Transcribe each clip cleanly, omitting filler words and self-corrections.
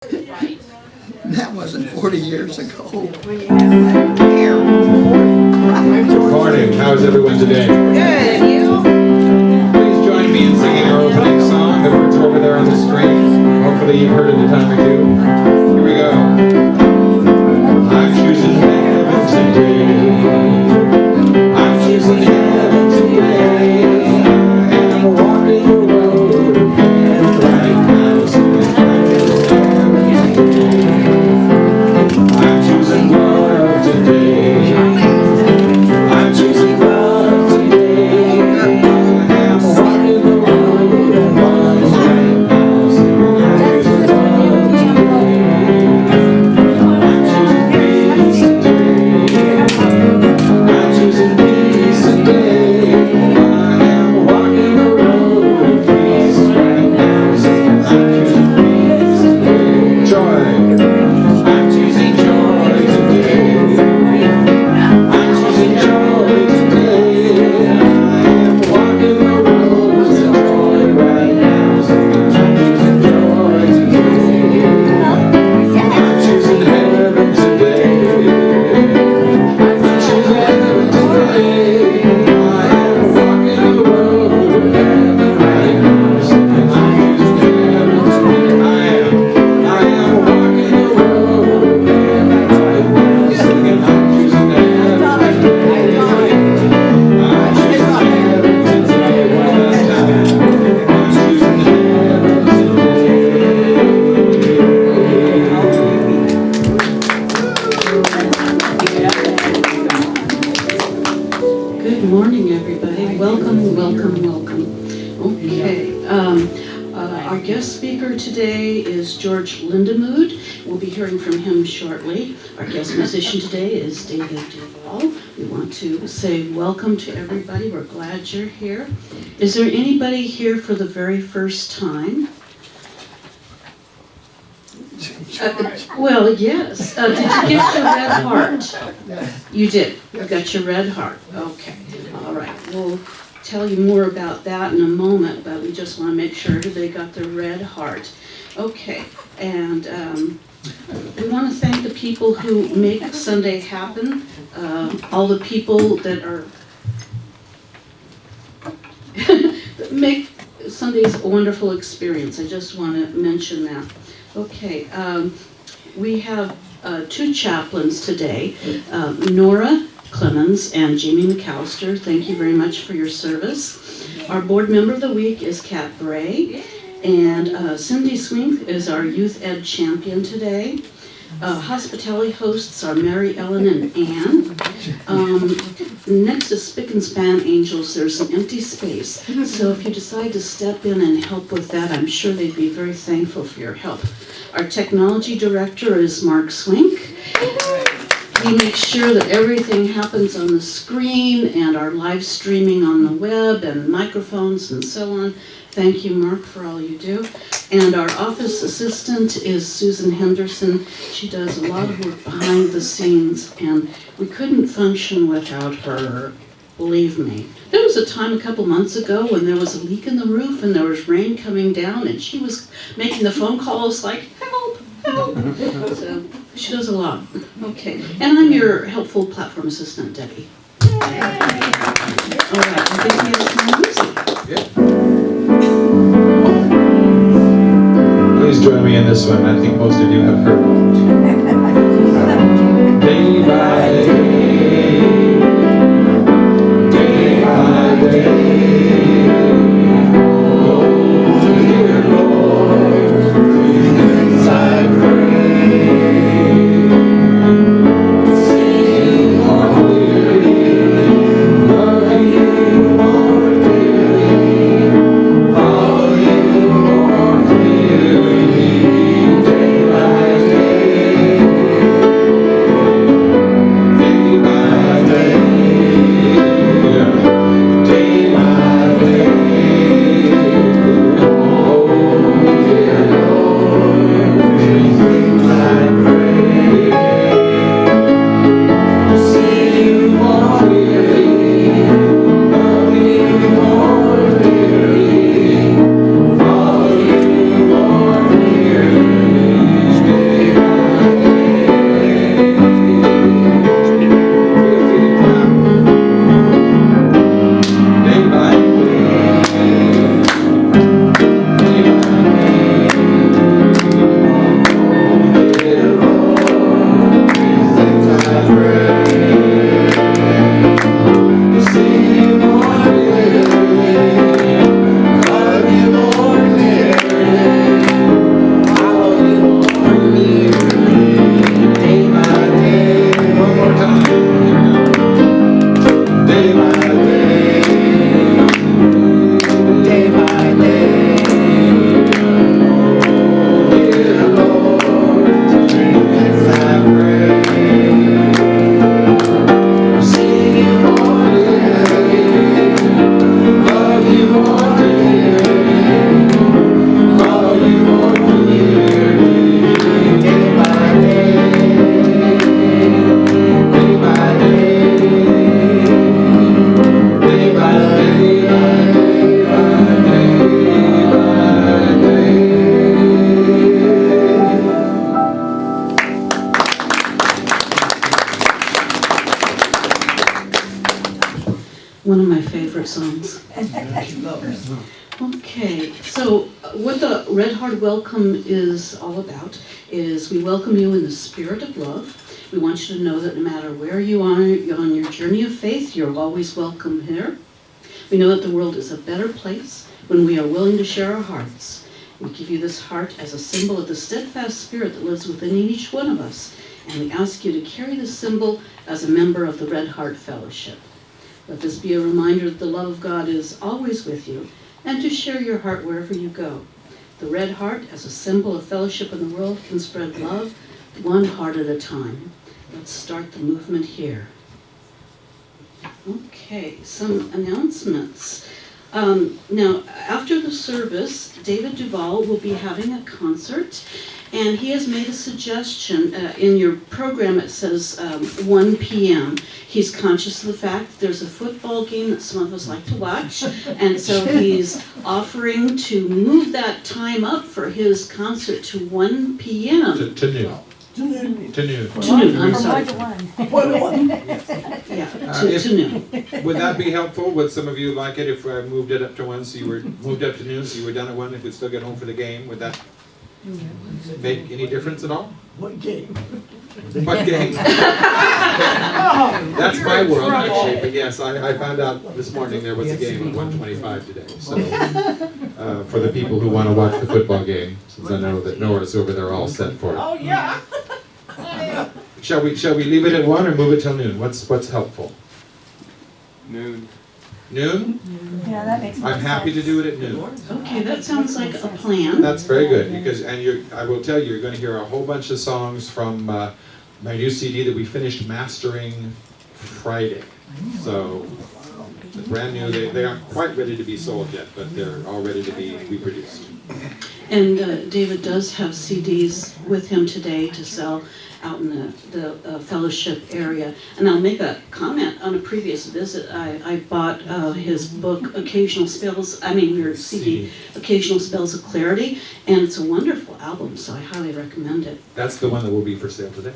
That wasn't 40 years ago. Morning. How's everyone today? Good, and you? Please join me in singing our opening song. The words are over there on the screen. Hopefully you've heard it a time or two. Here we go. I'm choosing heaven today. I'm choosing heaven today. And I'm walking the road of heaven right now. Singing I'm choosing heaven today. I'm choosing love today. I'm choosing love today. I'm walking the road of love right now. Singing I'm choosing love today. I'm choosing peace today. I'm choosing peace today. I am walking the road of peace right now. Singing I'm choosing peace today. Joy. I'm choosing joy today. I'm choosing joy today. I am walking the road of joy right now. Singing I'm choosing joy today. I'm choosing heaven today. I'm choosing heaven today. I am walking the road of heaven right now. Singing I'm choosing heaven today. I am walking the road of heaven right now. Singing I'm choosing heaven today. I'm choosing heaven today. One last time. I'm choosing heaven Good morning, everybody. Welcome, welcome, welcome. Okay. Our guest speaker today is George Lindamood. We'll be hearing from him shortly. Our guest musician today is David Duvall. We want to say welcome to everybody. We're glad you're here. Is there anybody here for the very first time? Well, yes. Did you get your red heart? You did. You got your red heart. Okay. All right. We'll tell you more about that in a moment, but we just want to make sure everybody got their red heart. Okay. And we want to thank the people who make Sunday happen. All the people that are that make Sundays a wonderful experience. I just want to mention that. Okay, we have two chaplains today, Nora Clemens and Jamie McAllister. Thank you very much for your service. Our board member of the week is Kat Bray, and Cindy Swink is our youth ed champion today. Hospitality hosts are Mary Ellen and Ann. Next to Spick and Span Angels, there's an empty space. So if you decide to step in and help with that, I'm sure they'd be very thankful for your help. Our technology director is Mark Swink. He makes sure that everything happens on the screen and our live streaming on the web and microphones and so on. Thank you, Mark, for all you do. And our office assistant is Susan Henderson. She does a lot of work behind the scenes, and we couldn't function without her, believe me. There was a time a couple months ago when there was a leak in the roof and there was rain coming down, and she was making the phone calls like, help, help. So she does a lot. Okay, and I'm your helpful platform assistant, Debbie. All right, I think we have some music. Yeah. Please join me in this one. I think most of you have heard. Day by day by day, oh dear Lord, these I pray. See you more clearly, love you more dearly, follow you more clearly, day by day. One of my favorite songs. Okay, so what the Red Heart Welcome is all about is we welcome you in the spirit of love. We want you to know that no matter where you are on your journey of faith, you're always welcome here. We know that the world is a better place when we are willing to share our hearts. We give you this heart as a symbol of the steadfast spirit that lives within each one of us, and we ask you to carry this symbol as a member of the Red Heart Fellowship. Let this be a reminder that the love of God is always with you, and to share your heart wherever you go. The red heart, as a symbol of fellowship in the world, can spread love one heart at a time. Let's start the movement here. Okay, some announcements. Now, after the service, David Duvall will be having a concert, and he has made a suggestion. In your program it says 1 p.m. He's conscious of the fact that there's a football game that some of us like to watch, and so he's offering to move that time up for his concert to 1 p.m. To noon. To noon. To noon, I'm sorry. Yeah, to noon. Would that be helpful? Would some of you like it if I moved it up to 1, so you were moved up to noon, so you were done at 1 and could still get home for the game? Would that make any difference at all? What game? What game? That's my world, actually. But yes, I found out this morning there was a game at 1:25 today. So for the people who want to watch the football game, since I know that Nora's over there all set for it. Oh, yeah. Shall we leave it at 1 or move it till noon? What's helpful? Noon. Noon? Yeah, that makes more I'm happy to sense. do it at noon. Okay, that sounds like a plan. That's very good, because I will tell you, you're going to hear a whole bunch of songs from my new CD that we finished mastering Friday. So the brand new. They aren't quite ready to be sold yet, but they're all ready to be reproduced. And David does have CDs with him today to sell out in the fellowship area. And I'll make a comment on a previous visit. I bought his book, your CD, Occasional Spells of Clarity, and it's a wonderful album, so I highly recommend it. That's the one that will be for sale today.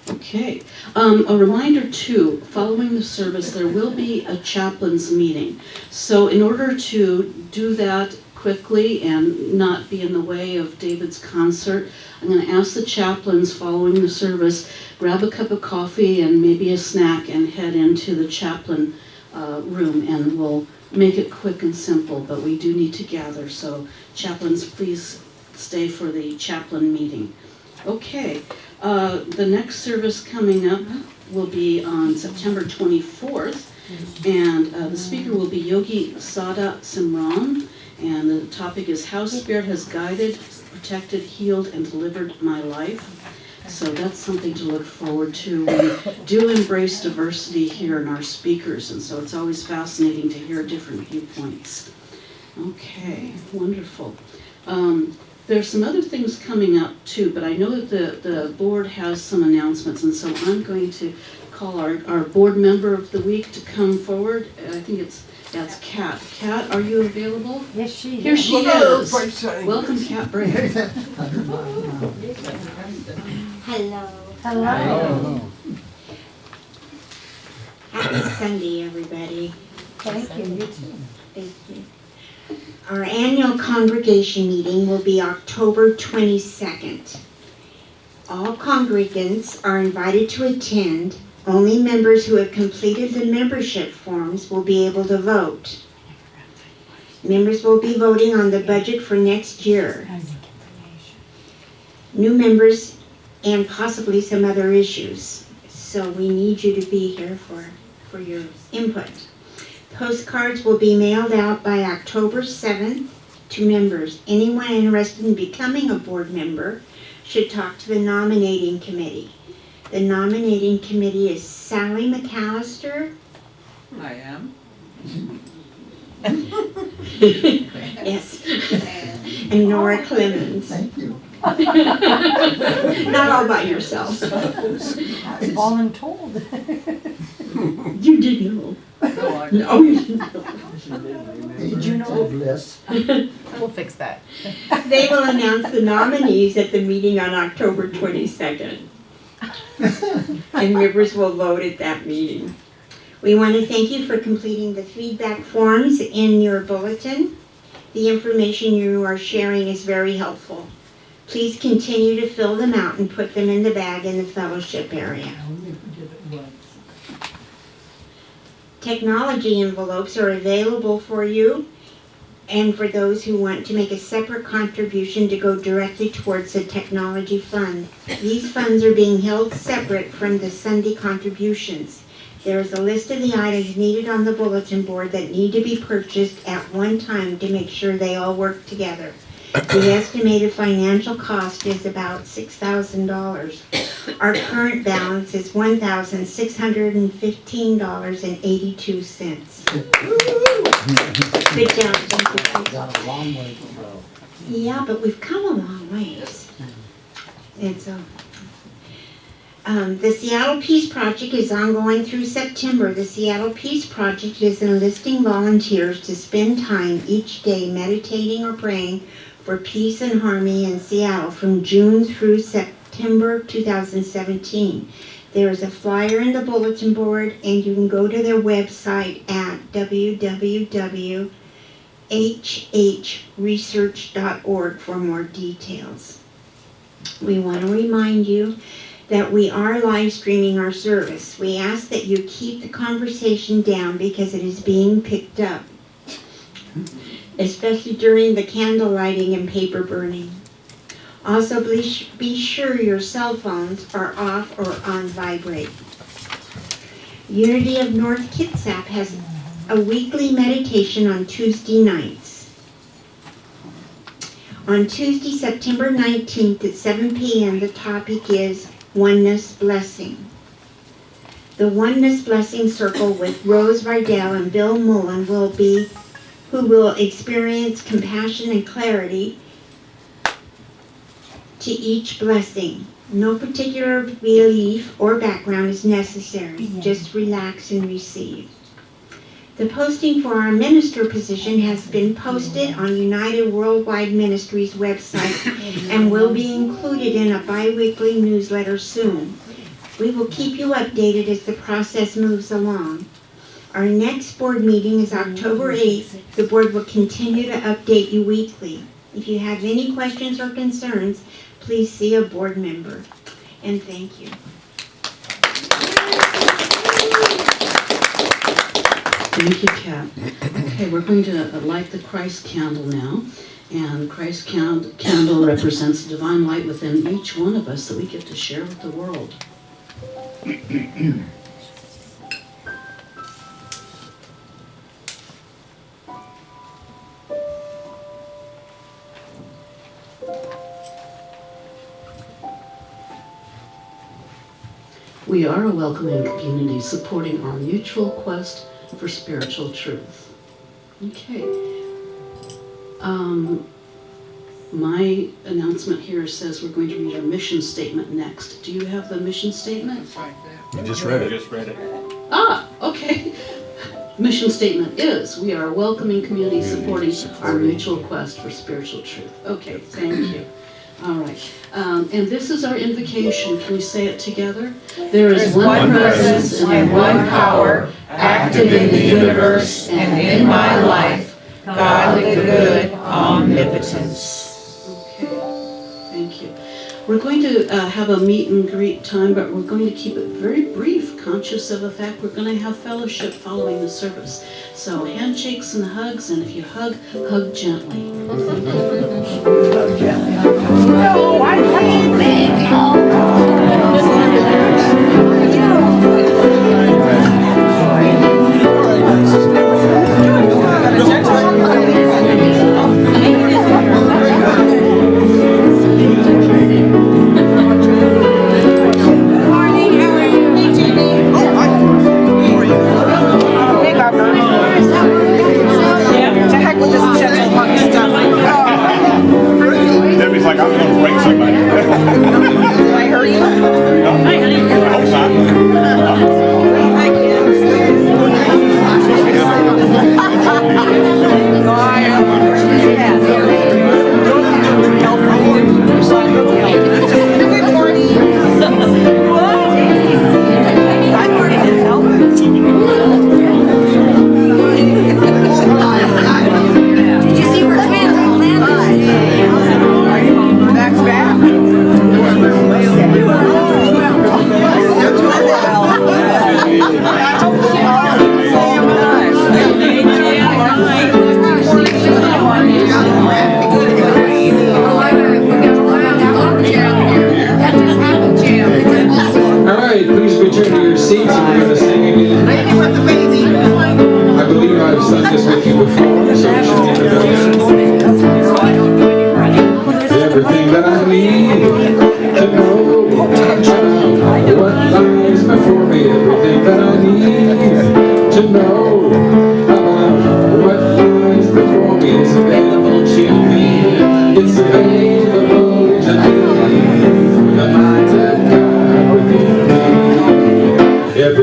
Okay. A reminder too, following the service there will be a chaplain's meeting. So in order to do that quickly and not be in the way of David's concert, I'm going to ask the chaplains following the service, grab a cup of coffee and maybe a snack and head into the chaplain room, and we'll make it quick and simple, but we do need to gather. So chaplains, please stay for the chaplain meeting. Okay, the next service coming up will be on September 24th, and the speaker will be Yogi Sada Simran, and the topic is How Spirit Has Guided, Protected, Healed, and Delivered My Life. So that's something to look forward to. We do embrace diversity here in our speakers, and so it's always fascinating to hear different viewpoints. Okay, wonderful. There's some other things coming up too, but I know that the board has some announcements, and so I'm going to call our board member of the week to come forward. I think that's Kat. Kat, are you available? Yes, she is. Here she is. Welcome, Kat Bray. Hello. Hello. Happy Sunday, everybody. Thank you. You too. Thank you. Our annual congregation meeting will be October 22nd. All congregants are invited to attend. Only members who have completed the membership forms will be able to vote. Members will be voting on the budget for next year. New members and possibly some other issues. So we need you to be here for your input. Postcards will be mailed out by October 7th to members. Anyone interested in becoming a board member should talk to the nominating committee. The nominating committee is Sally McAllister. I am. Yes. And Nora Clemens. Thank you. Not all by yourself. I've fallen told. You did know. No, you didn't know. Did you know? List. We'll fix that. They will announce the nominees at the meeting on October 22nd. And members will vote at that meeting. We want to thank you for completing the feedback forms in your bulletin. The information you are sharing is very helpful. Please continue to fill them out and put them in the bag in the fellowship area. Technology envelopes are available for you and for those who want to make a separate contribution to go directly towards the technology fund. These funds are being held separate from the Sunday contributions. There is a list of the items needed on the bulletin board that need to be purchased at one time to make sure they all work together. The estimated financial cost is about $6,000. Our current balance is $1,615.82. Good job. Got a long way to go. Yeah, but we've come a long ways. And so, the Seattle Peace Project is ongoing through September. The Seattle Peace Project is enlisting volunteers to spend time each day meditating or praying for peace and harmony in Seattle from June through September 2017. There is a flyer in the bulletin board, and you can go to their website at www.hhresearch.org for more details. We want to remind you that we are live streaming our service. We ask that you keep the conversation down because it is being picked up, especially during the candle lighting and paper burning. Also, be sure your cell phones are off or on vibrate. Unity of North Kitsap has a weekly meditation on Tuesday nights. On Tuesday, September 19th at 7 p.m., the topic is Oneness Blessing. The Oneness Blessing Circle with Rose Vidal and Bill Mullen who will experience compassion and clarity to each blessing. No particular belief or background is necessary. Just relax and receive. The posting for our minister position has been posted on United Worldwide Ministries website and will be included in a bi-weekly newsletter soon. We will keep you updated as the process moves along. Our next board meeting is October 8th. The board will continue to update you weekly. If you have any questions or concerns, please see a board member. And thank you. Thank you, Kat. Okay, we're going to light the Christ candle now. And Christ candle represents the divine light within each one of us that we get to share with the world. We are a welcoming community supporting our mutual quest for spiritual truth. Okay. My announcement here says we're going to read our mission statement next. Do you have the mission statement? You just read it. Ah, okay. Mission statement is, we are a welcoming community supporting our mutual quest for spiritual truth. Okay, thank you. All right. And this is our invocation. Can we say it together? There is one presence and one power active in the universe and in my life, God the good, omnipotence. Okay, thank you. We're going to have a meet and greet time, but we're going to keep it very brief, conscious of the fact we're going to have fellowship following the service. So handshakes and hugs, and if you hug, hug gently. Hug gently. No, I can't make Debbie's like, I'm going to break somebody.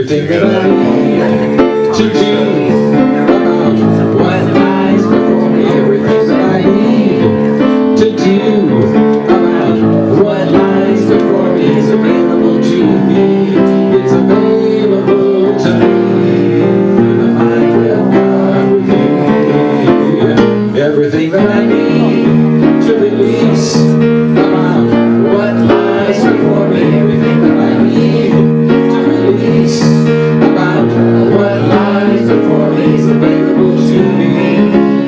everything that I need to do about what lies before me, everything that I need to do about what lies before me is available to me. It's available to me through the mind of God within me. Everything that I need to release about what lies before me, everything that I need to release about what lies before me is available to me.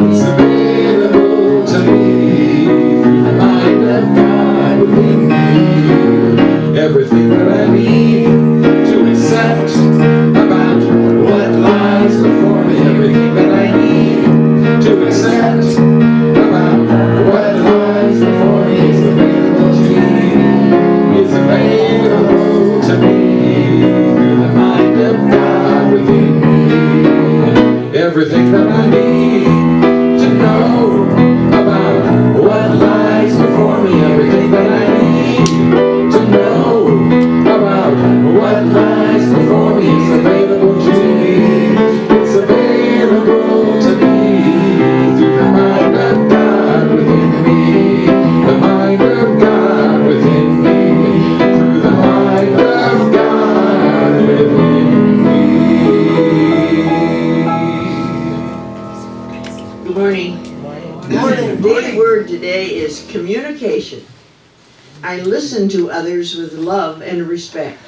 It's available to me through the mind of God within me. Everything that I need to accept about what lies before me, everything that I need to accept about what lies before me is available to me. It's available to me through the mind of God within me. Everything that I need to know about what lies before me, everything that I need to know about what lies before me is available to me. It's available to me through the mind of God within me. The mind of God within me. Through the mind of God within me. Good morning. The daily word today is communication. I listen to others with love and respect.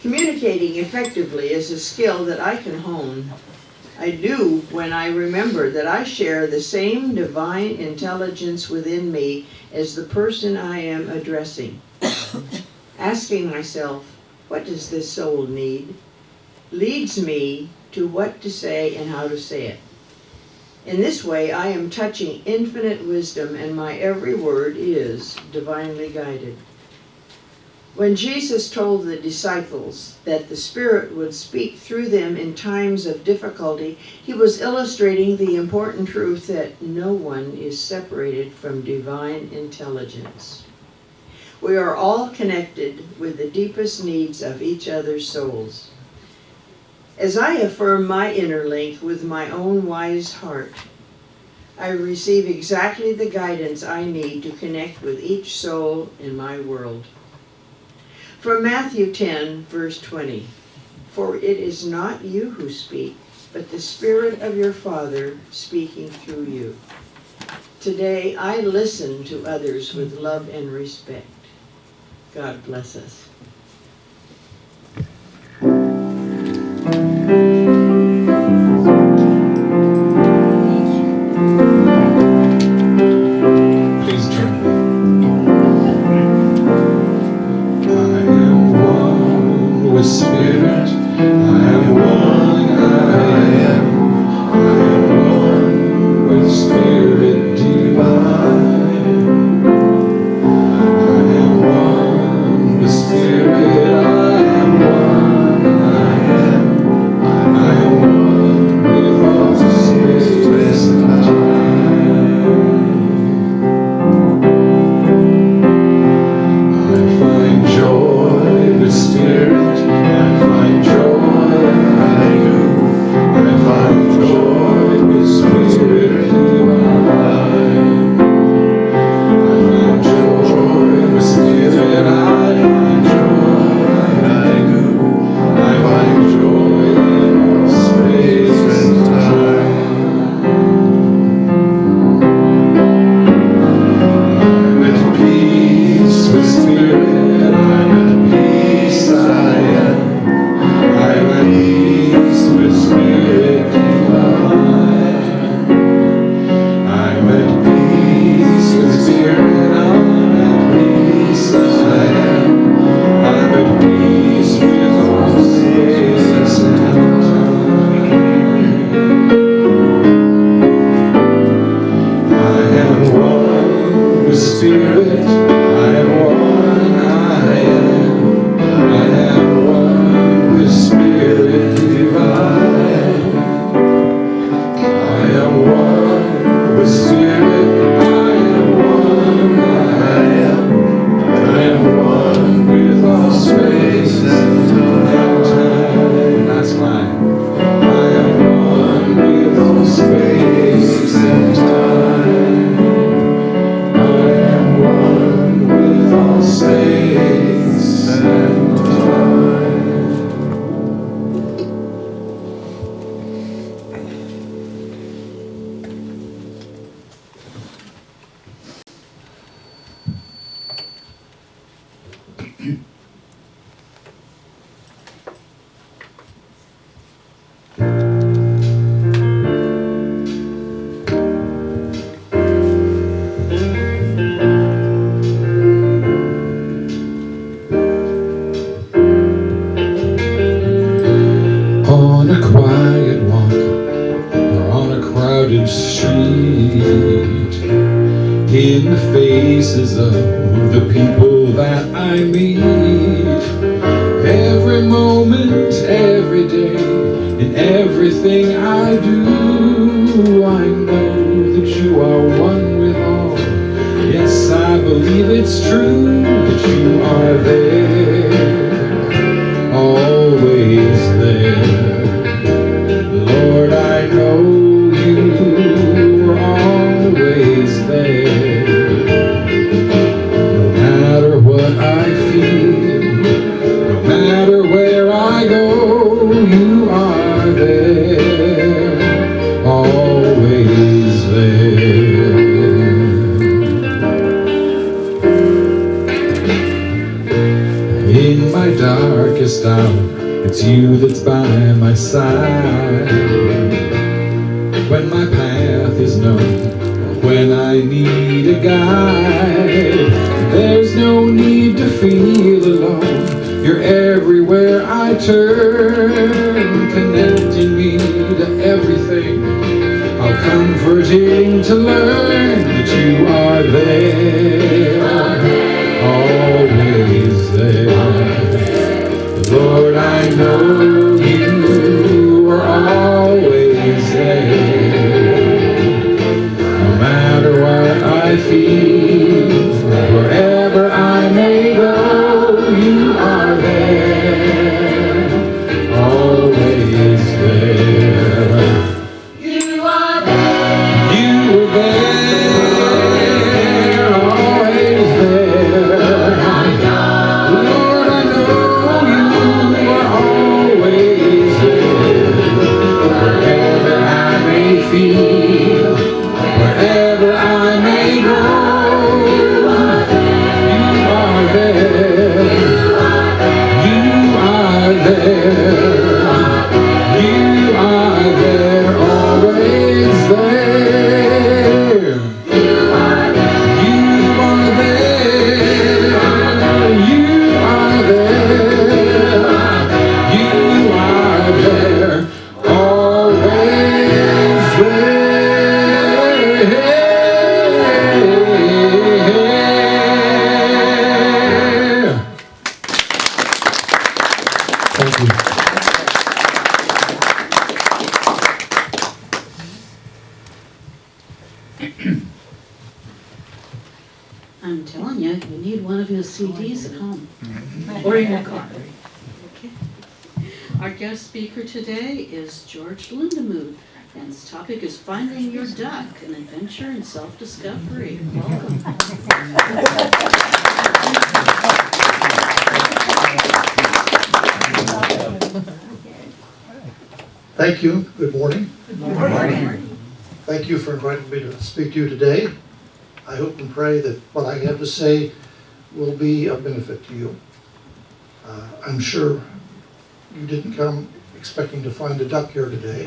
Communicating effectively is a skill that I can hone. I do when I remember that I share the same divine intelligence within me as the person I am addressing. Asking myself, what does this soul need, leads me to what to say and how to say it. In this way, I am touching infinite wisdom, and my every word is divinely guided. When Jesus told the disciples that the Spirit would speak through them in times of difficulty, he was illustrating the important truth that no one is separated from divine intelligence. We are all connected with the deepest needs of each other's souls. As I affirm my inner link with my own wise heart, I receive exactly the guidance I need to connect with each soul in my world. From Matthew 10, verse 20, for it is not you who speak, but the Spirit of your Father speaking through you. Today, I listen to others with love and respect. God bless us. Please join me. I am one with Spirit. I am one. I am one with Spirit divine. I am one with Spirit. I am one. I am one with all space and time. I find joy with Spirit. I On a quiet walk or on a crowded street, in the faces of the people that I meet, every moment, every day, in everything I do, I know that you are one with all. Yes, I believe it's true that you are there, always there. Lord, I know you are always there. No matter what I feel, no matter where I go, you are there, always there. In my darkest hour, it's you that's by my side. When my path is known, when I need a guide, there's no need to feel alone. You're everywhere I turn, connecting me to everything. How comforting to learn that you are there, always there. Lord, I know you are always there. No matter what I feel, wherever I may go, you are there, always there. You are there. You are there, always there. Lord, I know you are always there. Wherever I may feel, wherever I may go, you are there. You are there. You are there, always there. You are there. You are there. You are there. You are there, always there. Thank you. I'm telling you, you need one of his CDs at home or in your car. Okay. Our guest speaker today is George Lindamood, and his topic is Finding Your Duck, an adventure in self-discovery. Welcome. Thank you. Good morning. Good morning. Thank you for inviting me to speak to you today. I hope and pray that what I have to say will be of benefit to you. I'm sure you didn't come expecting to find a duck here today,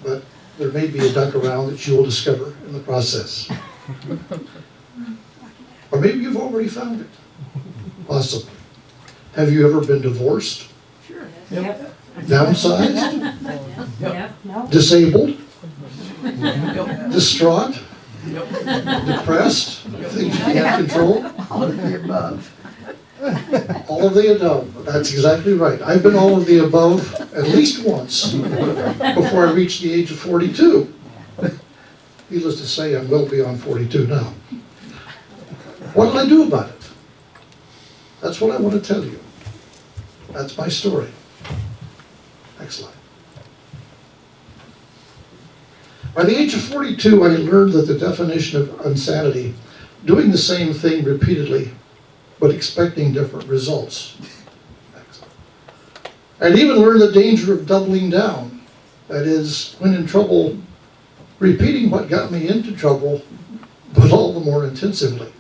but there may be a duck around that you will discover in the process. Or maybe you've already found it. Possibly. Have you ever been divorced? Sure. Yep. Downsized? Yep. Disabled? Distraught? Depressed? Things you can't control? All of the above. All of the above. That's exactly right. I've been all of the above at least once before I reached the age of 42. Needless to say, I'm well beyond 42 now. What did I do about it? That's what I want to tell you. That's my story. Next slide. By the age of 42, I learned that the definition of insanity, doing the same thing repeatedly, but expecting different results. I'd even learned the danger of doubling down. That is, when in trouble, repeating what got me into trouble, but all the more intensively.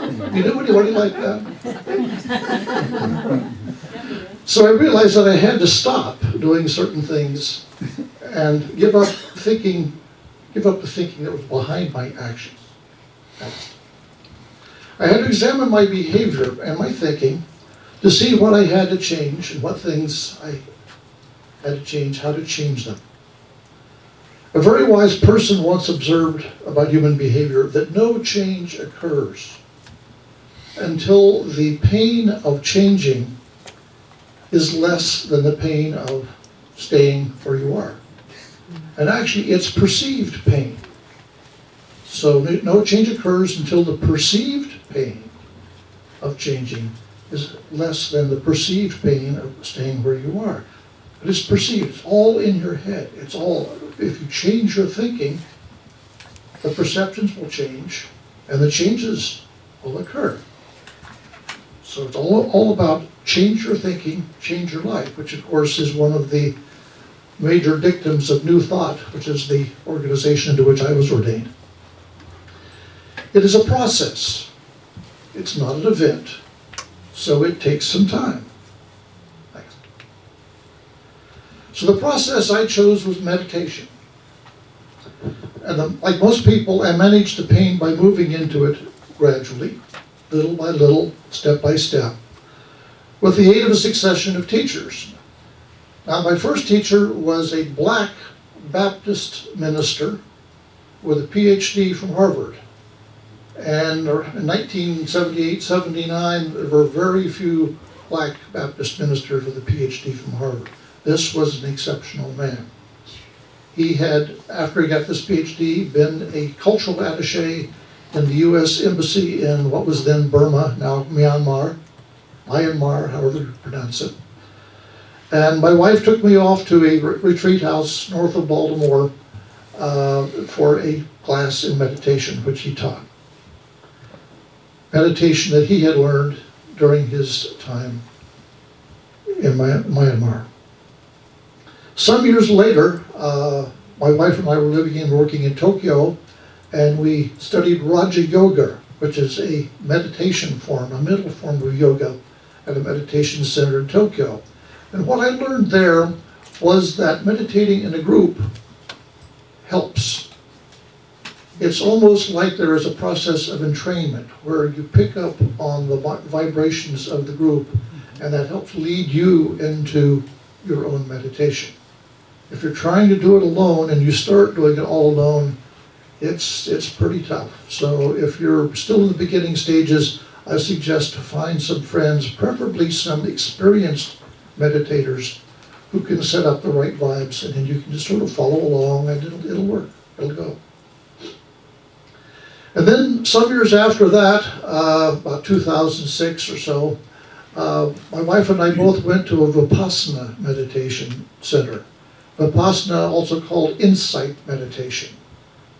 You knew anybody like that? So I realized that I had to stop doing certain things and give up the thinking that was behind my actions. I had to examine my behavior and my thinking to see what I had to change and what things I had to change, how to change them. A very wise person once observed about human behavior that no change occurs until the pain of changing is less than the pain of staying where you are. And actually, it's perceived pain. So no change occurs until the perceived pain of changing is less than the perceived pain of staying where you are. But it's perceived, it's all in your head. It's all, if you change your thinking, the perceptions will change and the changes will occur. So it's all about change your thinking, change your life, which of course is one of the major dictums of New Thought, which is the organization into which I was ordained. It is a process. It's not an event, so it takes some time. Thanks. So the process I chose was meditation. And like most people, I managed the pain by moving into it gradually, little by little, step by step, with the aid of a succession of teachers. Now, my first teacher was a black Baptist minister with a PhD from Harvard. And in 1978-79, there were very few black Baptist ministers with a PhD from Harvard. This was an exceptional man. He had, after he got this PhD, been a cultural attaché in the U.S. Embassy in what was then Burma, now Myanmar, however you pronounce it. And my wife took me off to a retreat house north of Baltimore for a class in meditation, which he taught. Meditation that he had learned during his time in Myanmar. Some years later, my wife and I were living and working in Tokyo, and we studied Raja Yoga, which is a meditation form, a mental form of yoga at a meditation center in Tokyo. And what I learned there was that meditating in a group helps. It's almost like there is a process of entrainment where you pick up on the vibrations of the group, and that helps lead you into your own meditation. If you're trying to do it alone and you start doing it all alone, it's pretty tough. So if you're still in the beginning stages, I suggest to find some friends, preferably some experienced meditators who can set up the right vibes, and then you can just sort of follow along and it'll work, it'll go. And then some years after that, about 2006 or so, my wife and I both went to a Vipassana meditation center. Vipassana, also called insight meditation.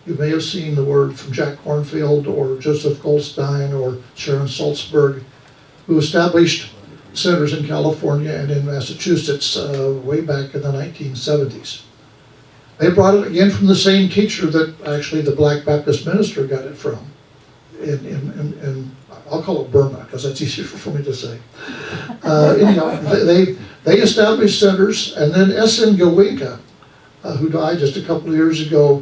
You may have seen the word from Jack Kornfield or Joseph Goldstein or Sharon Salzberg, who established centers in California and in Massachusetts way back in the 1970s. They brought it again from the same teacher that actually the black Baptist minister got it from. In I'll call it Burma, because that's easier for me to say. Anyhow, they established centers, and then S.N. Goenka, who died just a couple of years ago,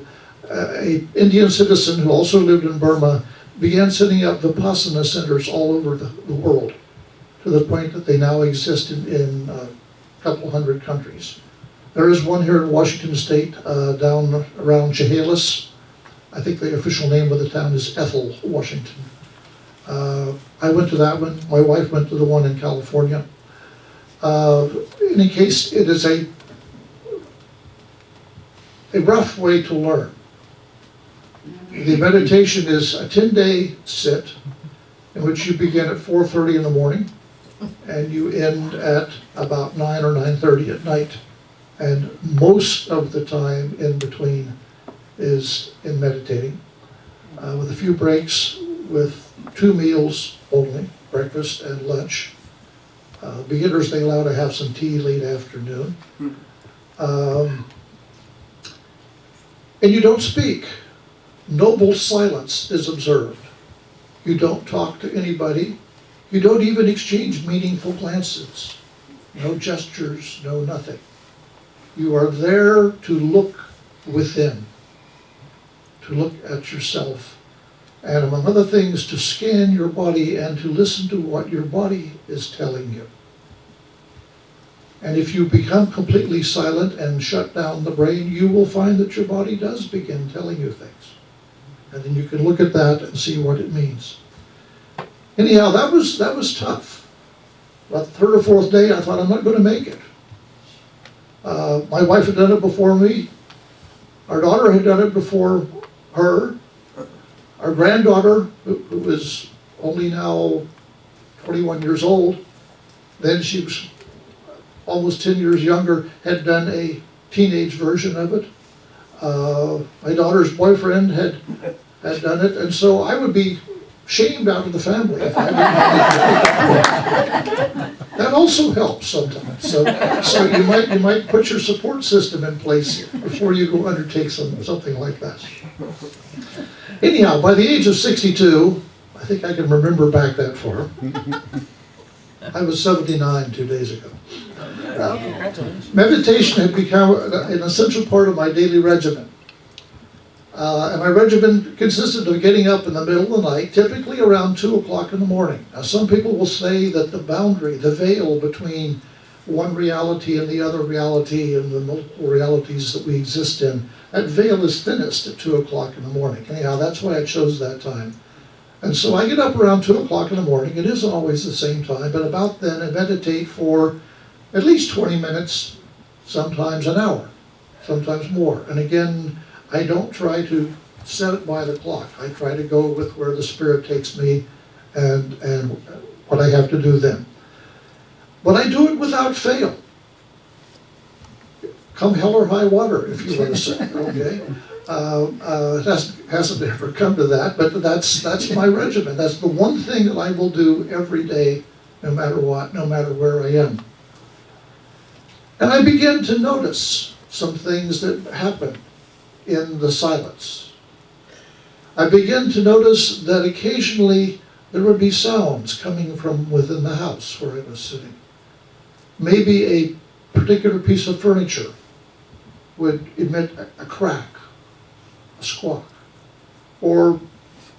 an Indian citizen who also lived in Burma, began setting up Vipassana centers all over the world, to the point that they now exist in a couple hundred countries. There is one here in Washington State, down around Chehalis. I think the official name of the town is Ethel, Washington. I went to that one. My wife went to the one in California. In any case, it is a rough way to learn. The meditation is a 10-day sit in which you begin at 4:30 in the morning and you end at about 9 or 9:30 at night. And most of the time in between is in meditating, with a few breaks, with 2 meals only, breakfast and lunch. Beginners, they allow to have some tea late afternoon. And you don't speak. Noble silence is observed. You don't talk to anybody. You don't even exchange meaningful glances. No gestures, no nothing. You are there to look within, to look at yourself, and among other things, to scan your body and to listen to what your body is telling you. And if you become completely silent and shut down the brain, you will find that your body does begin telling you things. And then you can look at that and see what it means. Anyhow, that was tough. About the third or fourth day, I thought, I'm not going to make it. My wife had done it before me. Our daughter had done it before her. Our granddaughter, who is only now 21 years old, then she was almost 10 years younger, had done a teenage version of it. My daughter's boyfriend had done it, and so I would be shamed out of the family if I didn't. That also helps sometimes. So you might put your support system in place before you go undertake something like that. Anyhow, by the age of 62, I think I can remember back that far. I was 79 2 days ago. Meditation had become an essential part of my daily regimen. And my regimen consisted of getting up in the middle of the night, typically around 2 o'clock in the morning. Now, some people will say that the boundary, the veil between one reality and the other reality and the multiple realities that we exist in, that veil is thinnest at 2 o'clock in the morning. Anyhow, that's why I chose that time. And so I get up around 2 o'clock in the morning. It isn't always the same time, but about then I meditate for at least 20 minutes, sometimes an hour, sometimes more. And again, I don't try to set it by the clock. I try to go with where the Spirit takes me and what I have to do then. But I do it without fail. Come hell or high water, if you want to say, okay? It hasn't ever come to that, but that's my regimen. That's the one thing that I will do every day, no matter what, no matter where I am. And I begin to notice some things that happen in the silence. I begin to notice that occasionally there would be sounds coming from within the house where I was sitting. Maybe a particular piece of furniture would emit a crack, a squawk, or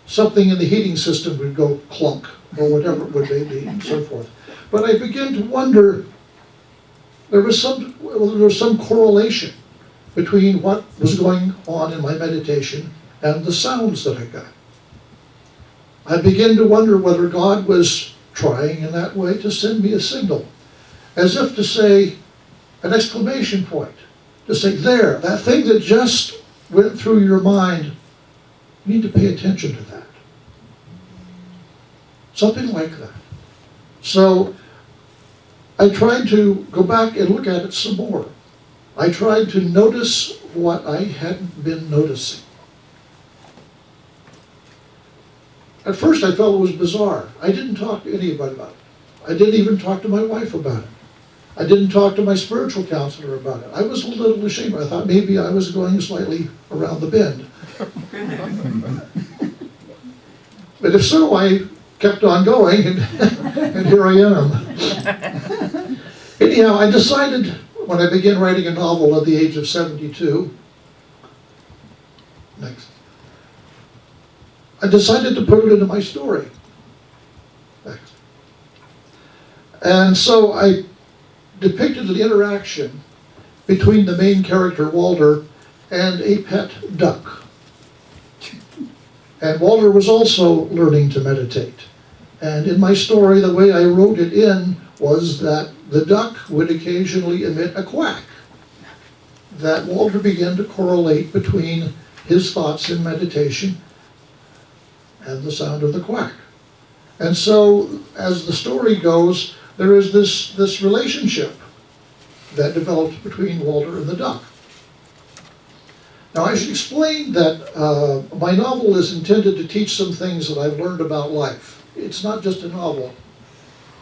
something in the heating system would go clunk, or whatever it would be, and so forth. But I begin to wonder, there was some correlation between what was going on in my meditation and the sounds that I got. I began to wonder whether God was trying in that way to send me a signal, as if to say, an exclamation point, to say, there, that thing that just went through your mind, you need to pay attention to that. Something like that. So I tried to go back and look at it some more. I tried to notice what I hadn't been noticing. At first I felt it was bizarre. I didn't talk to anybody about it. I didn't even talk to my wife about it. I didn't talk to my spiritual counselor about it. I was a little ashamed. I thought maybe I was going slightly around the bend. But if so, I kept on going, and here I am. Anyhow, I decided, when I began writing a novel at the age of 72, I decided to put it into my story. And so I depicted the interaction between the main character, Walter, and a pet duck. And Walter was also learning to meditate. And in my story, the way I wrote it in was that the duck would occasionally emit a quack, that Walter began to correlate between his thoughts in meditation and the sound of the quack. And so, as the story goes, there is this relationship that develops between Walter and the duck. Now, I should explain that my novel is intended to teach some things that I've learned about life. It's not just a novel.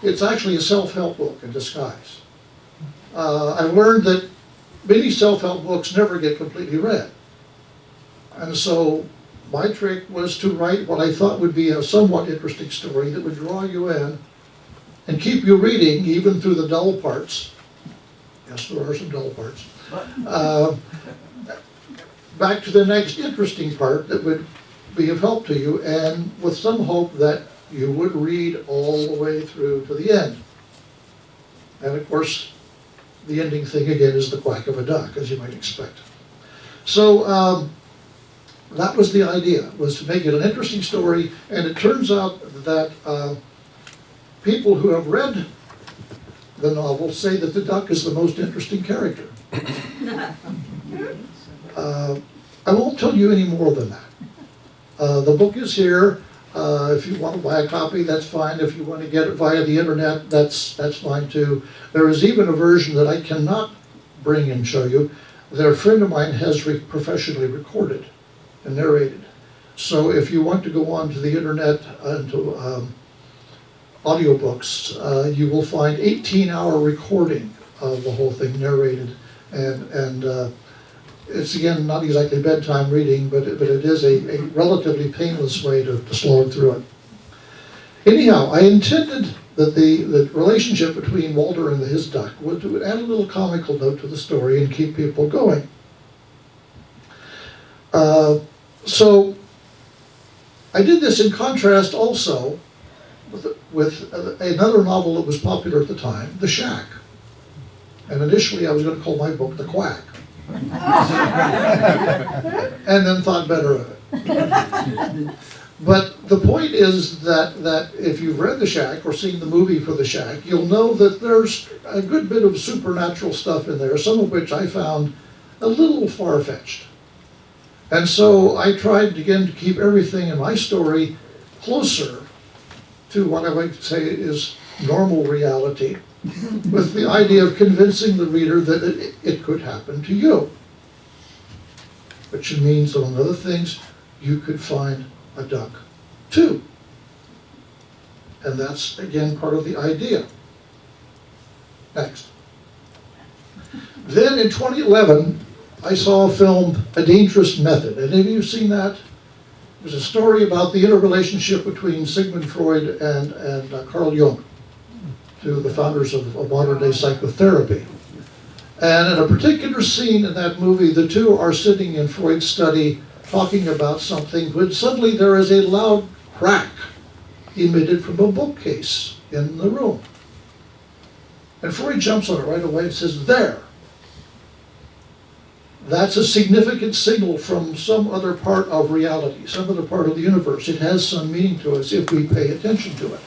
It's actually a self-help book in disguise. I've learned that many self-help books never get completely read. And so my trick was to write what I thought would be a somewhat interesting story that would draw you in and keep you reading even through the dull parts. Yes, there are some dull parts. Back to the next interesting part that would be of help to you, and with some hope that you would read all the way through to the end. And of course, the ending thing again is the quack of a duck, as you might expect. So that was the idea, was to make it an interesting story, and it turns out that people who have read the novel say that the duck is the most interesting character. I won't tell you any more than that. The book is here. If you want to buy a copy, that's fine. If you want to get it via the internet, that's fine too. There is even a version that I cannot bring and show you that a friend of mine has professionally recorded and narrated. So if you want to go on to the internet and to audiobooks, you will find 18-hour recording of the whole thing narrated, and it's again not exactly bedtime reading, but it is a relatively painless way to slog through it. Anyhow, I intended that the relationship between Walter and his duck would add a little comical note to the story and keep people going. So I did this in contrast also with another novel that was popular at the time, The Shack. And initially I was going to call my book The Quack. And then thought better of it. But the point is that if you've read The Shack or seen the movie for The Shack, you'll know that there's a good bit of supernatural stuff in there, some of which I found a little far-fetched. And so I tried again to keep everything in my story closer to what I like to say is normal reality, with the idea of convincing the reader that it could happen to you. Which means, among other things, you could find a duck too. And that's, again, part of the idea. Next. Then in 2011, I saw a film, A Dangerous Method. Have any of you seen that? It was a story about the interrelationship between Sigmund Freud and Carl Jung, two of the founders of modern-day psychotherapy. And in a particular scene in that movie, the two are sitting in Freud's study talking about something, when suddenly there is a loud crack emitted from a bookcase in the room. And Freud jumps on it right away and says, "There. That's a significant signal from some other part of reality, some other part of the universe. It has some meaning to us if we pay attention to it.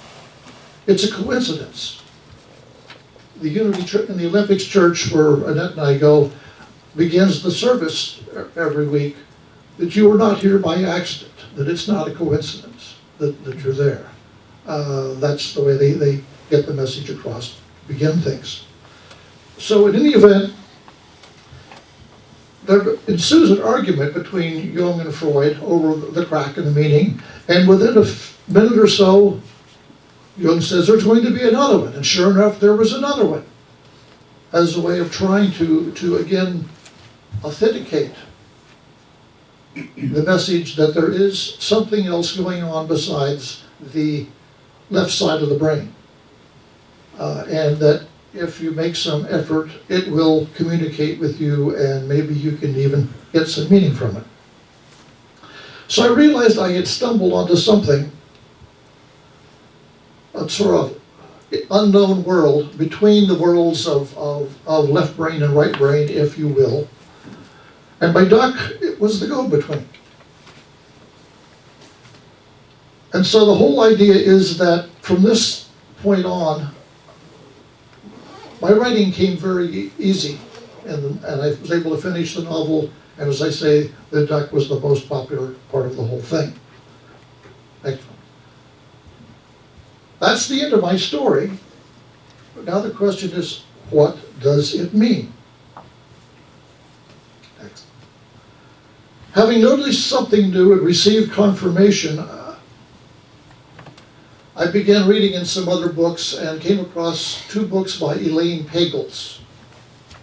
It's a coincidence." The Unity Church in the Olympics Church, where Annette and I go, begins the service every week that you are not here by accident, that it's not a coincidence that you're there. That's the way they get the message across, begin things. So in any event, there ensues an argument between Jung and Freud over the crack in the meaning, and within a minute or so, Jung says there's going to be another one, and sure enough, there was another one, as a way of trying to again authenticate the message that there is something else going on besides the left side of the brain, and that if you make some effort, it will communicate with you, and maybe you can even get some meaning from it. So I realized I had stumbled onto something, a sort of unknown world between the worlds of left brain and right brain, if you will. And my duck, it was the go-between. And so the whole idea is that from this point on, my writing came very easy, and I was able to finish the novel, and as I say, the duck was the most popular part of the whole thing. Next one. That's the end of my story. But now the question is, what does it mean? Next. Having noticed something new and received confirmation, I began reading in some other books and came across two books by Elaine Pagels.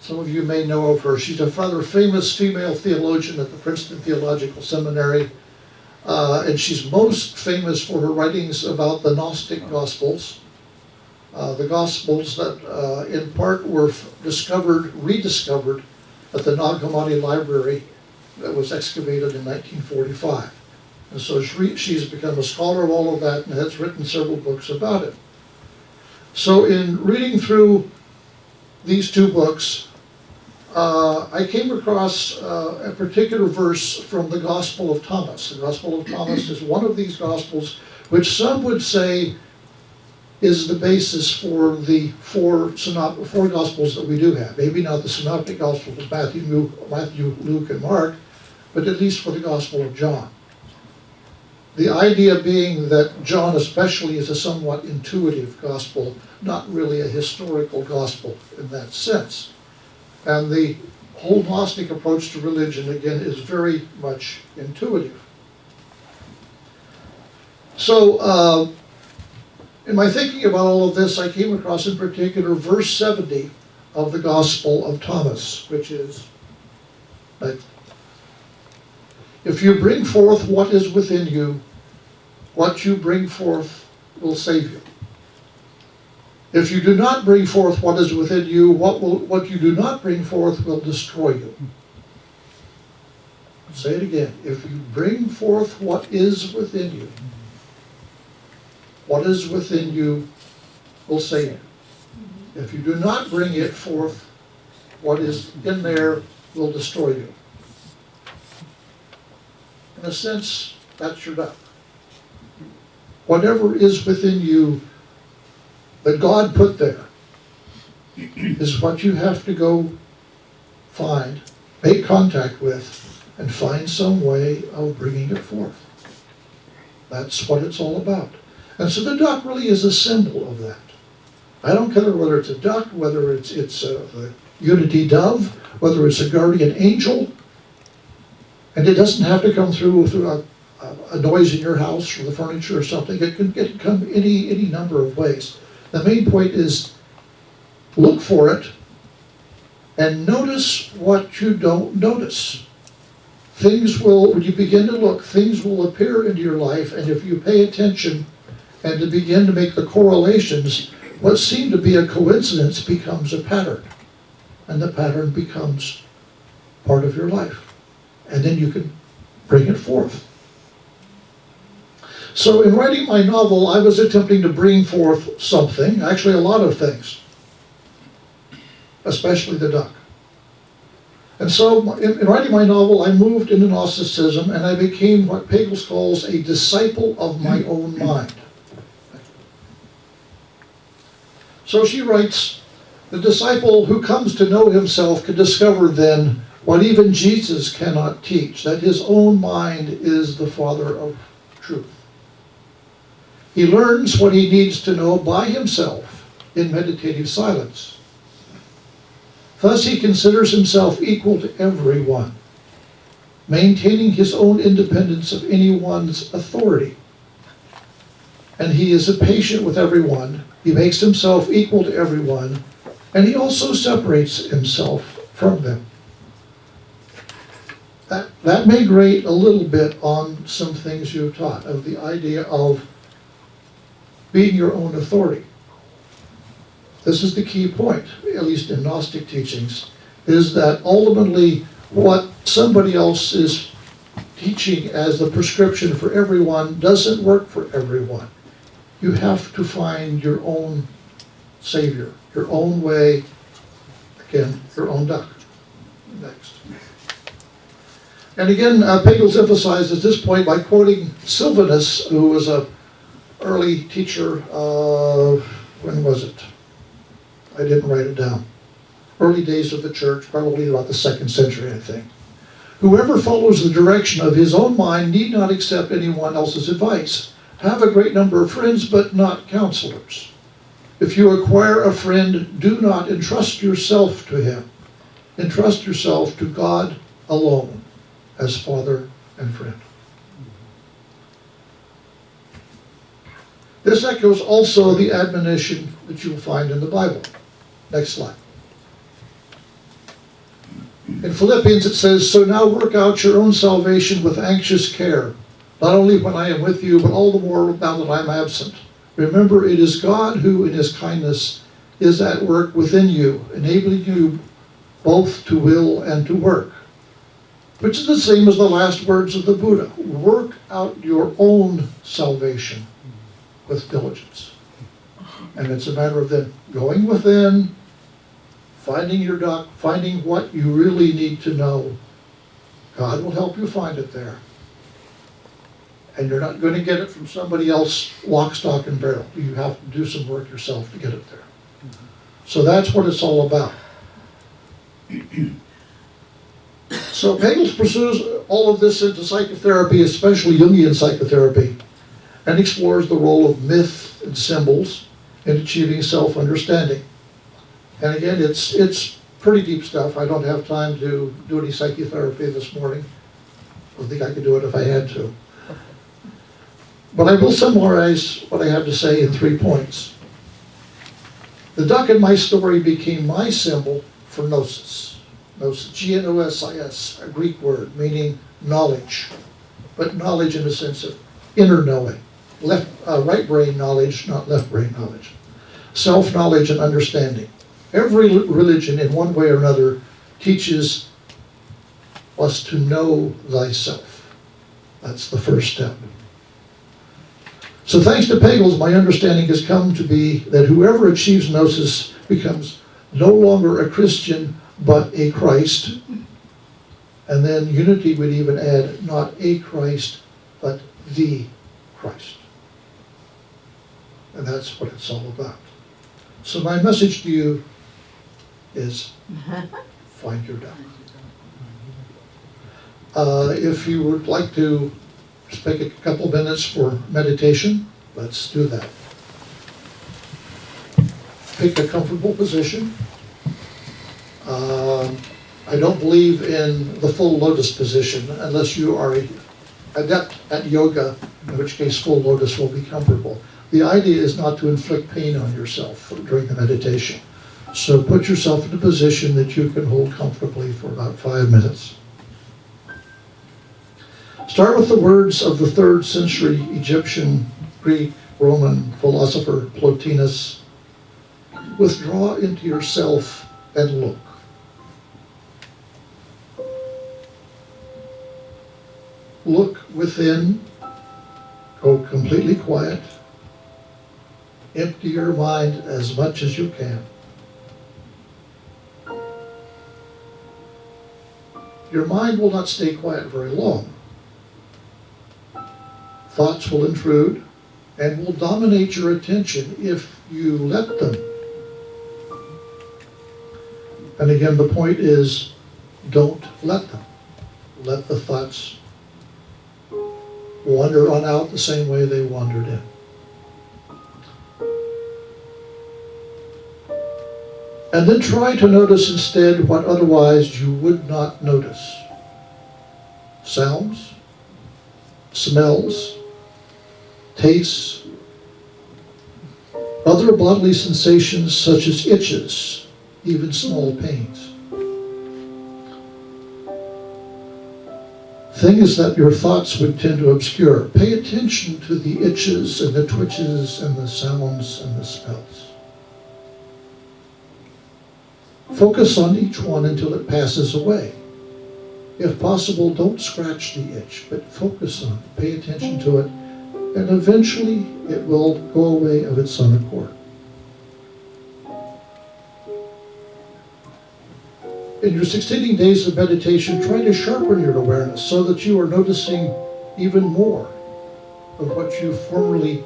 Some of you may know of her. She's a rather famous female theologian at the Princeton Theological Seminary. And she's most famous for her writings about the Gnostic Gospels. The Gospels that in part were rediscovered at the Nag Hammadi Library that was excavated in 1945. And so she's become a scholar of all of that and has written several books about it. So in reading through these two books, I came across a particular verse from the Gospel of Thomas. The Gospel of Thomas is one of these Gospels which some would say is the basis for the four Gospels that we do have. Maybe not the Synoptic Gospels of Matthew, Luke, and Mark, but at least for the Gospel of John. The idea being that John especially is a somewhat intuitive gospel, not really a historical gospel in that sense. And the whole Gnostic approach to religion, again, is very much intuitive. So, in my thinking about all of this, I came across in particular verse 70 of the Gospel of Thomas, which is, like, if you bring forth what is within you, what you bring forth will save you. If you do not bring forth what is within you, what you do not bring forth will destroy you. I'll say it again. If you bring forth what is within you, what is within you will save you. If you do not bring it forth, what is in there will destroy you. In a sense, that's your duck. Whatever is within you that God put there is what you have to go find, make contact with, and find some way of bringing it forth. That's what it's all about. And so the duck really is a symbol of that. I don't care whether it's a duck, whether it's the unity dove, whether it's a guardian angel, and it doesn't have to come through a noise in your house or the furniture or something. It can come any number of ways. The main point is look for it and notice what you don't notice. When you begin to look, things will appear into your life, and if you pay attention and to begin to make the correlations, what seemed to be a coincidence becomes a pattern, and the pattern becomes part of your life, and then you can bring it forth. So in writing my novel, I was attempting to bring forth something, actually a lot of things, especially the duck. And so in writing my novel, I moved into Gnosticism, and I became what Pagels calls a disciple of my own mind. So she writes, the disciple who comes to know himself can discover then what even Jesus cannot teach, that his own mind is the father of truth. He learns what he needs to know by himself in meditative silence. Thus he considers himself equal to everyone, maintaining his own independence of anyone's authority. And he is a patient with everyone. He makes himself equal to everyone, and he also separates himself from them. That may grate a little bit on some things you've taught, of the idea of being your own authority. This is the key point, at least in Gnostic teachings, is that ultimately what somebody else is teaching as the prescription for everyone doesn't work for everyone. You have to find your own savior, your own way, again, your own duck. Next. And again, Pagels emphasizes this point by quoting Sylvanus, who was an early teacher, when was it? I didn't write it down. Early days of the church, probably about the 2nd century, I think. Whoever follows the direction of his own mind need not accept anyone else's advice. Have a great number of friends, but not counselors. If you acquire a friend, do not entrust yourself to him. Entrust yourself to God alone as Father and friend. This echoes also the admonition that you will find in the Bible. Next slide. In Philippians it says, so now work out your own salvation with anxious care, not only when I am with you, but all the more now that I am absent. Remember, it is God who in his kindness is at work within you, enabling you both to will and to work. Which is the same as the last words of the Buddha. Work out your own salvation with diligence. And it's a matter of then going within, finding your duck, finding what you really need to know. God will help you find it there. And you're not going to get it from somebody else, lock, stock, and barrel. You have to do some work yourself to get it there. So that's what it's all about. So Pagels pursues all of this into psychotherapy, especially Jungian psychotherapy, and explores the role of myth and symbols in achieving self-understanding. And again, it's pretty deep stuff. I don't have time to do any psychotherapy this morning. I don't think I could do it if I had to. But I will summarize what I have to say in 3 points. The duck in my story became my symbol for gnosis. Gnosis, G-N-O-S-I-S, a Greek word meaning knowledge, but knowledge in the sense of inner knowing. Right brain knowledge, not left brain knowledge. Self-knowledge and understanding. Every religion, in one way or another, teaches us to know thyself. That's the first step. So thanks to Pagels, my understanding has come to be that whoever achieves gnosis becomes no longer a Christian, but a Christ. And then unity would even add not a Christ, but the Christ. And that's what it's all about. So my message to you is find your duck. If you would like to take a couple minutes for meditation, let's do that. Pick a comfortable position. I don't believe in the full lotus position unless you are an adept at yoga, in which case full lotus will be comfortable. The idea is not to inflict pain on yourself during the meditation. So put yourself in a position that you can hold comfortably for about 5 minutes. Start with the words of the 3rd century Egyptian, Greek, Roman philosopher Plotinus. Withdraw into yourself and look. Look within, go completely quiet, empty your mind as much as you can. Your mind will not stay quiet very long. Thoughts will intrude and will dominate your attention if you let them. And again, the point is, don't let them. Let the thoughts wander on out the same way they wandered in. And then try to notice instead what otherwise you would not notice. Sounds, smells, tastes, other bodily sensations such as itches, even small pains. Things that your thoughts would tend to obscure. Pay attention to the itches and the twitches and the sounds and the smells. Focus on each one until it passes away. If possible, don't scratch the itch, but focus on it. Pay attention to it, and eventually it will go away of its own accord. In your succeeding days of meditation, try to sharpen your awareness so that you are noticing even more of what you formerly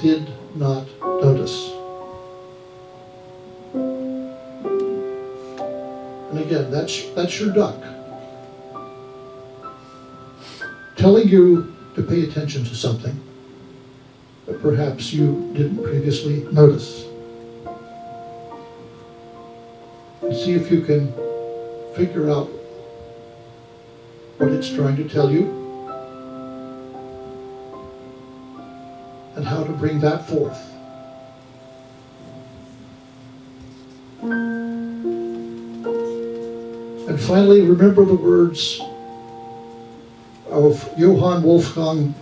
did not notice. And again, that's your duck, telling you to pay attention to something that perhaps you didn't previously notice. And see if you can figure out what it's trying to tell you and how to bring that forth. And finally, remember the words of of Johann Wolfgang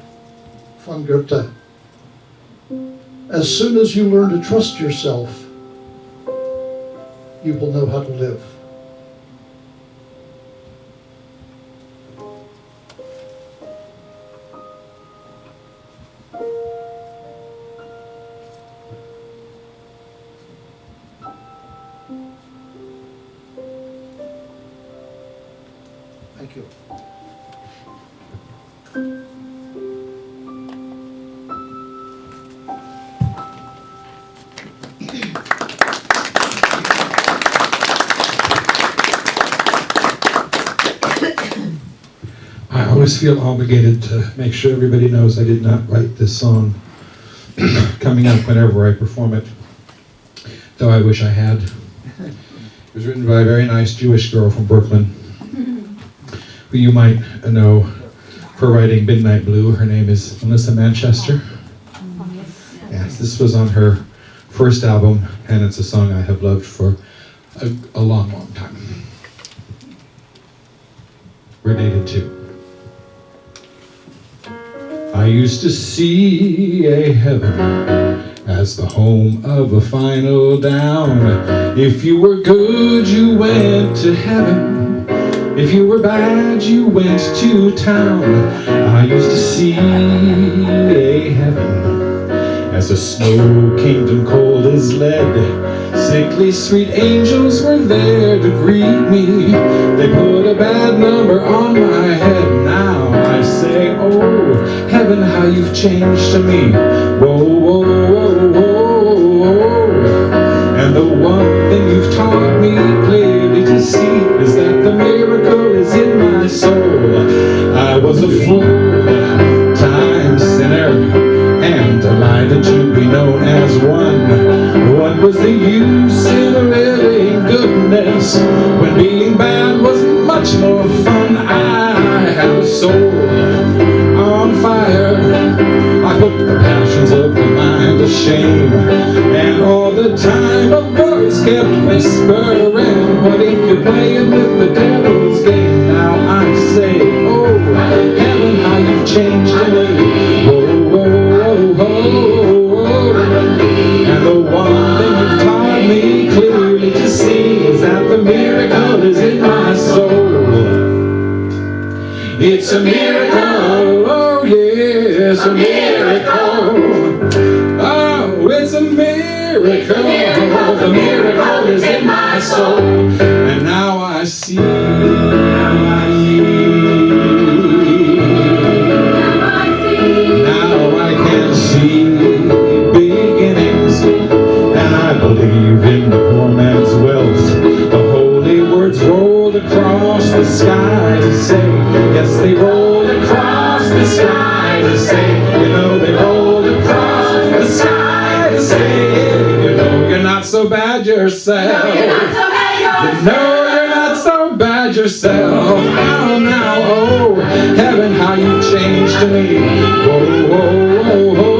von Goethe. As soon as you learn to trust yourself, you will know how to live. Thank you. I always feel obligated to make sure everybody knows I did not write this song coming up whenever I perform it, though I wish I had. It was written by a very nice Jewish girl from Brooklyn, who you might know for writing Midnight Blue. Her name is Melissa Manchester. Yes, this was on her first album, and it's a song I have loved for a long, long time. We're dated too. I used to see a heaven as the home of a final down. If you were good, you went to heaven. If you were bad, you went to town. I used to see a heaven as a snow kingdom cold as lead. Sickly sweet angels were there to greet me. They put a bad number on my head. Now I say, oh, heaven, how you've changed to me. Whoa, whoa, whoa, whoa, whoa. And the one thing you've taught me clearly to see is that the miracle is in my soul. I was a full-time sinner and delighted to be known as one. What was the use in living goodness when being bad was much more fun? I had a soul on fire. I put the passions of the mind to shame, and all the time a voice kept whispering, what if you're playing with the devil's game? Now I say, oh, heaven, how you've changed to me. Whoa, whoa, whoa, whoa. And the one thing you've taught me clearly to see is that the miracle is in my soul. It's a miracle, oh yeah, it's a miracle. Oh, it's a miracle. The miracle is in my soul. And now I see. Now I can see beginnings, and I believe in the poor man's wealth. The holy words rolled across the sky to say, yes, they rolled across the sky to say, you know, they rolled across the sky to say, you know, you're not so bad yourself. You know, you're not so bad yourself. How now, oh, heaven, how you changed to me. Whoa, whoa, whoa, whoa,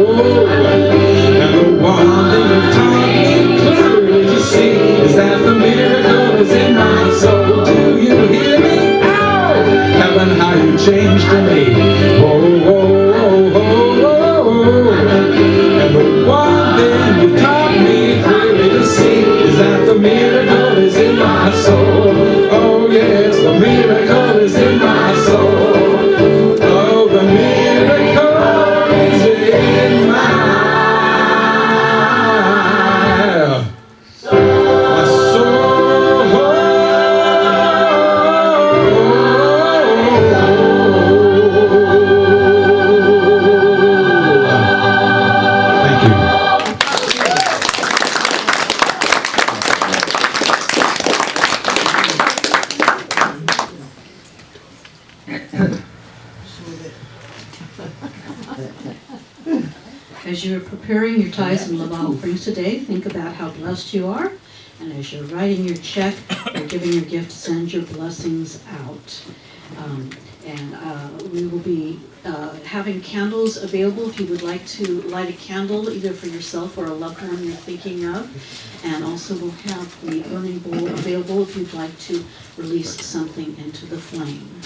whoa. And the one thing you've taught me clearly to see is that the miracle is in my soul. Do you hear me? Ow! Heaven, how you changed to me. Whoa, whoa, whoa, whoa, whoa. And the one thing you've taught me clearly to see is that the miracle is in my soul. Oh yes, the miracle is in my soul. Oh, the miracle is in my As you're preparing your tithes and love offerings today, think about how blessed you are. And as you're writing your check or giving your gift, send your blessings out. We will be having candles available if you would like to light a candle, either for yourself or a loved one you're thinking of. And also we'll have the burning bowl available if you'd like to release something into the flame.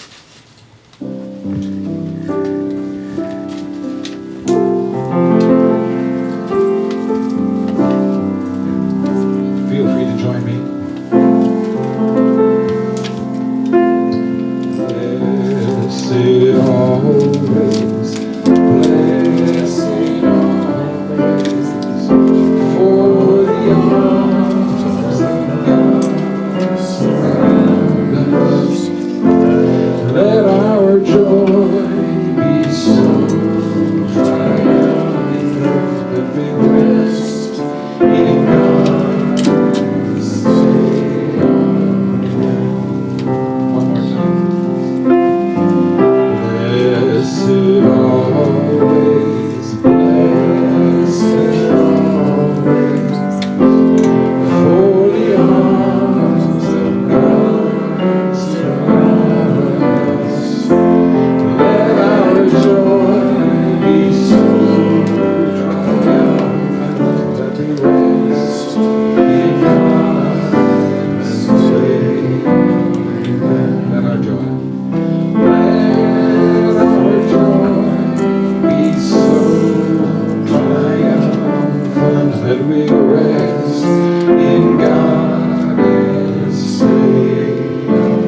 rest in God and say amen.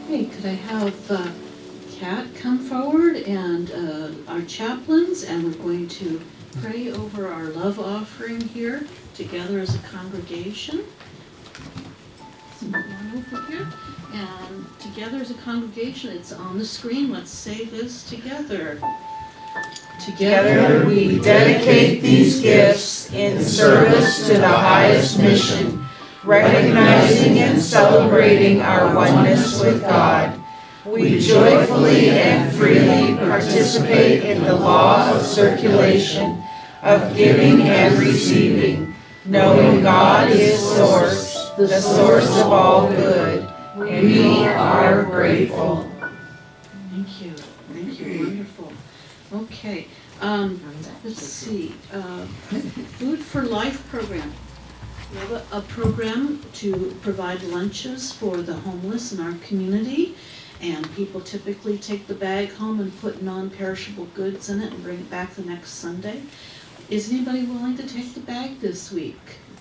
Okay, could I have Kat come forward and our chaplains, and we're going to pray over our love offering here together as a congregation. So come on over here. And together as a congregation, it's on the screen. Let's say this together. Together we dedicate these gifts in service to the highest mission, recognizing and celebrating our oneness with God. We joyfully and freely participate in the law of circulation, of giving and receiving, knowing God is source, the source of all good. We are grateful. Thank you. Thank you. Wonderful. Okay. Let's see. Food for Life program. We have a program to provide lunches for the homeless in our community, and people typically take the bag home and put non-perishable goods in it and bring it back the next Sunday. Is anybody willing to take the bag this week?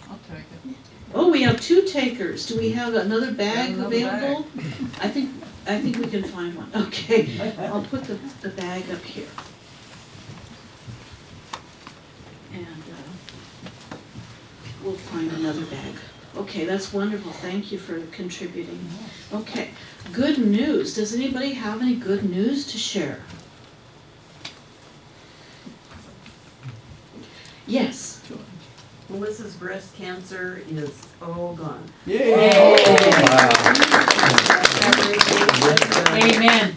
I'll take it. Oh, we have two takers. Do we have another bag available? I think we can find one. Okay, I'll put the bag up here. And we'll find another bag. Okay, that's wonderful. Thank you for contributing. Okay, good news. Does anybody have any good news to share? Yes. Melissa's breast cancer is all gone. Amen.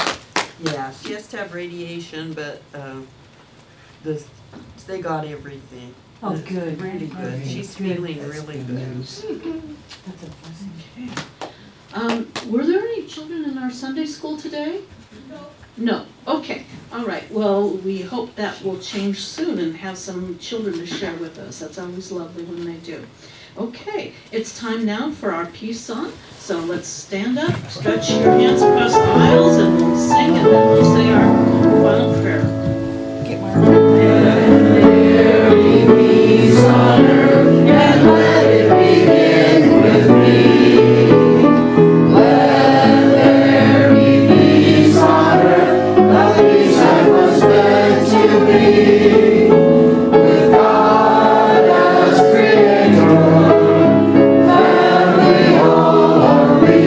Yeah, she has to have radiation, but they got everything. Oh, It's good. Really good. She's feeling really good. That's a blessing. Were there any children in our Sunday school today? No. Okay. All right. Well, we hope that will change soon and have some children to share with us. That's always lovely when they do. Okay. It's time now for our peace song. So let's stand up, stretch your hands across the aisles, and we'll sing, and then we'll say our final prayer. Get my Peace on earth, and let it begin with me. Let there be peace on earth, the peace I was meant to be. With God as Creator, family all are we.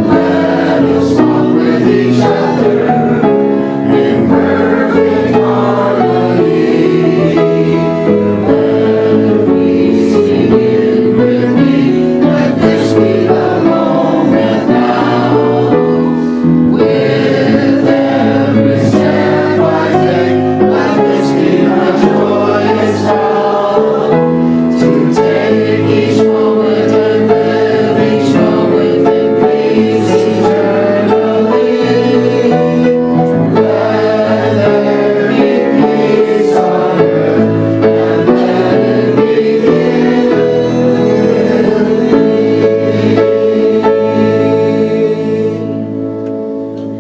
Let us walk with each other in perfect harmony. Let peace begin with me. Let this be the moment now. With every step I take, let this be my joyous vow. To take each moment and live each moment in peace eternally. Let there be peace on earth, and let it begin with me.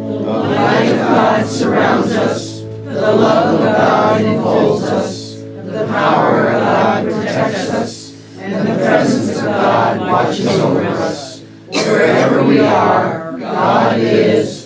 The light of God surrounds us, the love of God enfolds us, the power of God protects us, and the presence of God watches over us. Wherever we are, God is